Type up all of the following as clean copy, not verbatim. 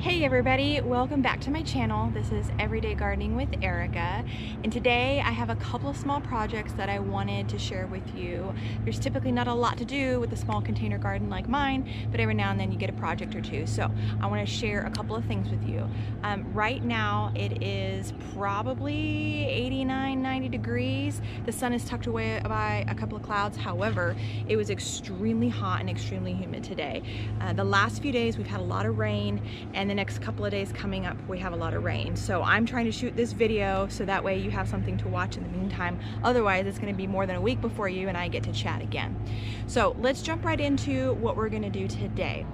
Hey everybody, welcome back to my channel. This is Everyday Gardening with Erica, and today I have a couple of small projects that I wanted to share with you. There's typically not a lot to do with a small container garden like mine, but every now and then you get a project or two. So I want to share a couple of things with you. Right now it is probably 89, 90 degrees. The sun is tucked away by a couple of clouds. However, it was extremely hot and extremely humid today. The last few days we've had a lot of rain, and the next couple of days coming up we have a lot of rain. So I'm trying to shoot this video so that way you have something to watch in the meantime. Otherwise it's going to be more than a week before you and I get to chat again. So let's jump right into what we're going to do today.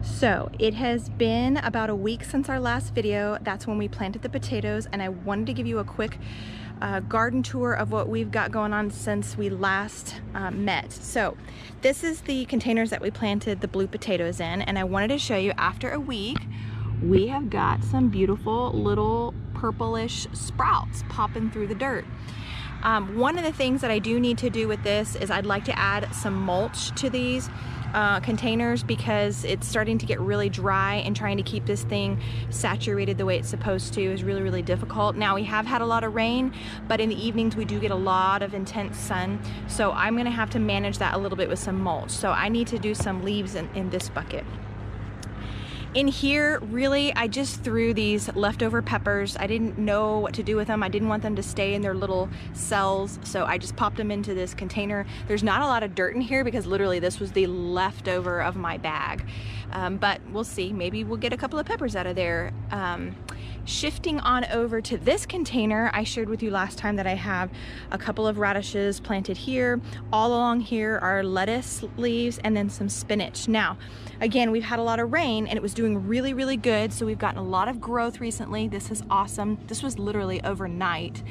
So it has been about a week since our last video. That's when we planted the potatoes, and I wanted to give you a quick garden tour of what we've got going on since we last met. So this is the containers that we planted the blue potatoes in, and I wanted to show you after a week we have got some beautiful little purplish sprouts popping through the dirt. One of the things that I do need to do with this is I'd like to add some mulch to these containers, because it's starting to get really dry, and trying to keep this thing saturated the way it's supposed to is really, really difficult. Now we have had a lot of rain, but in the evenings we do get a lot of intense sun, so I'm gonna have to manage that a little bit with some mulch. So I need to do some leaves in this bucket. In here, really, I just threw these leftover peppers. I didn't know what to do with them. I didn't want them to stay in their little cells, so I just popped them into this container. There's not a lot of dirt in here because literally this was the leftover of my bag. But we'll see, maybe we'll get a couple of peppers out of there. Shifting on over to this container, I shared with you last time that I have a couple of radishes planted here. All along here are lettuce leaves and then some spinach. Now, again, we've had a lot of rain and it was doing really, really good. So we've gotten a lot of growth recently. This is awesome. This was literally overnight.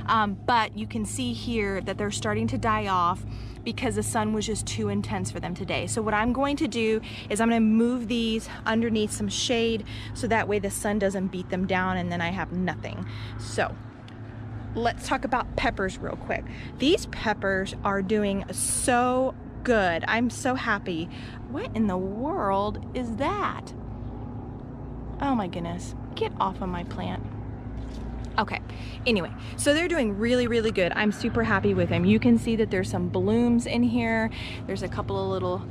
But you can see here that they're starting to die off because the sun was just too intense for them today. So what I'm going to do is I'm going to move these underneath some shade so that way the sun doesn't beat them down and then I have nothing. So let's talk about peppers real quick. These peppers are doing so good. I'm so happy. What in the world is that? Oh my goodness, get off of my plant. Okay, anyway, so they're doing really, really good. I'm super happy with them. You can see that there's some blooms in here. There's a couple of little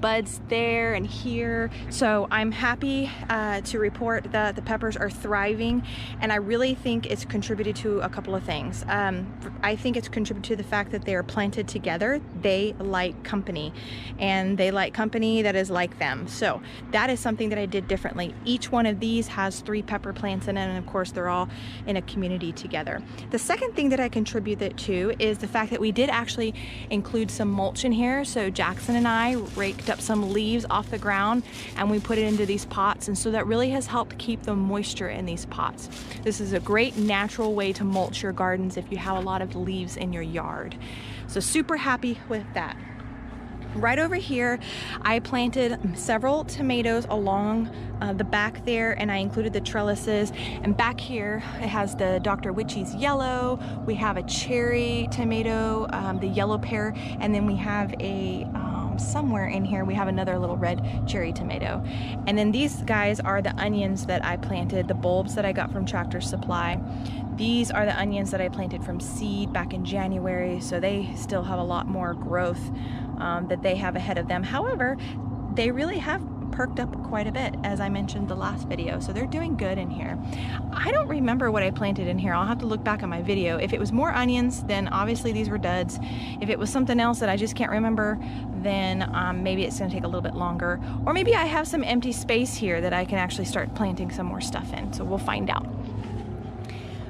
buds there and here. So I'm happy to report that the peppers are thriving, and I really think it's contributed to a couple of things. I think it's contributed to the fact that they are planted together. They like company, and they like company that is like them. So that is something that I did differently. Each one of these has 3 pepper plants in it, and of course they're all in a community together. The second thing that I contribute it to is the fact that we did actually include some mulch in here. So Jackson and I raked up some leaves off the ground and we put it into these pots, and so that really has helped keep the moisture in these pots. This is a great natural way to mulch your gardens if you have a lot of leaves in your yard. So super happy with that. Right over here, I planted several tomatoes along the back there, and I included the trellises. And back here, it has the Dr. Witchy's yellow. We have a cherry tomato, the yellow pear, and then we have a somewhere in here we have another little red cherry tomato. And then these guys are the onions that I planted, the bulbs that I got from Tractor Supply. These are the onions that I planted from seed back in January, so they still have a lot more growth that they have ahead of them. However, they really have perked up quite a bit, as I mentioned the last video, so they're doing good in here. I don't remember what I planted in here. I'll have to look back on my video. If it was more onions, then obviously these were duds. If it was something else that I just can't remember, then maybe it's gonna take a little bit longer. Or maybe I have some empty space here that I can actually start planting some more stuff in, so we'll find out.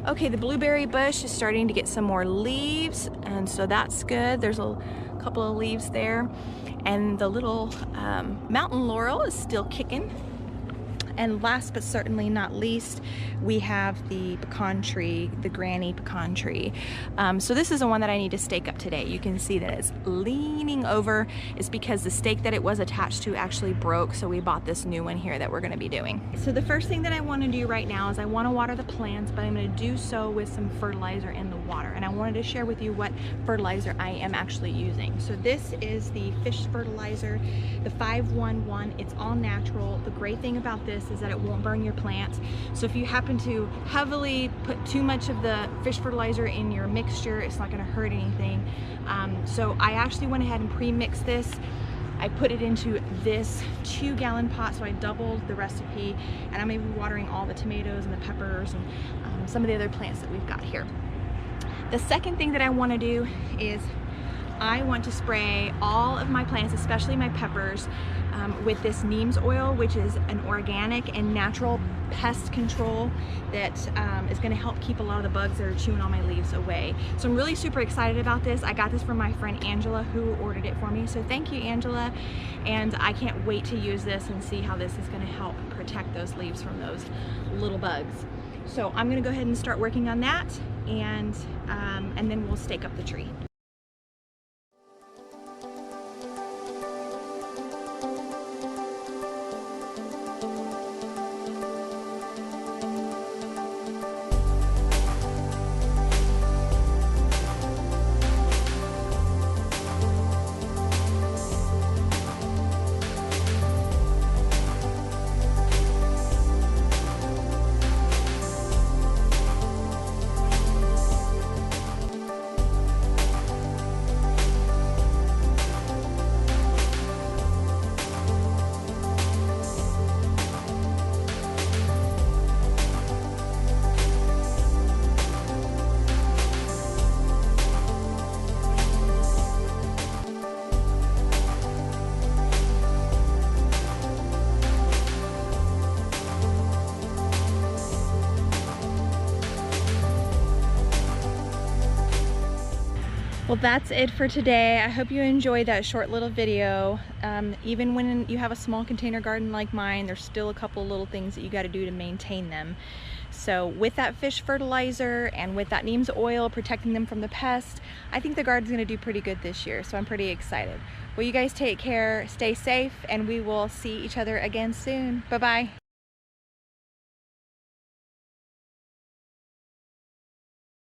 Okay, the blueberry bush is starting to get some more leaves, and so that's good. There's a couple of leaves there. And the little mountain laurel is still kicking. And last but certainly not least, we have the pecan tree, the granny pecan tree. So this is the one that I need to stake up today. You can see that it's leaning over. It's because the stake that it was attached to actually broke, so we bought this new one here that we're gonna be doing. So the first thing that I wanna do right now is I wanna water the plants, but I'm gonna do so with some fertilizer in the water. And I wanted to share with you what fertilizer I am actually using. So this is the fish fertilizer, the 511. It's all natural. The great thing about this is that it won't burn your plants. So if you happen to heavily put too much of the fish fertilizer in your mixture, it's not gonna hurt anything. So I actually went ahead and pre-mixed this. I put it into this 2-gallon pot, so I doubled the recipe, and I'm gonna be watering all the tomatoes and the peppers and some of the other plants that we've got here. The second thing that I wanna do is I want to spray all of my plants, especially my peppers, with this Neem's oil, which is an organic and natural pest control that is going to help keep a lot of the bugs that are chewing on my leaves away. So I'm really super excited about this. I got this from my friend Angela, who ordered it for me. So thank you, Angela. And I can't wait to use this and see how this is going to help protect those leaves from those little bugs. So I'm going to go ahead and start working on that, and then we'll stake up the tree. Well, that's it for today. I hope you enjoyed that short little video. Even when you have a small container garden like mine, there's still a couple little things that you got to do to maintain them. So with that fish fertilizer and with that Neem's oil protecting them from the pest, I think the garden's going to do pretty good this year, so I'm pretty excited. Well, you guys take care, stay safe, and we will see each other again soon. Bye-bye.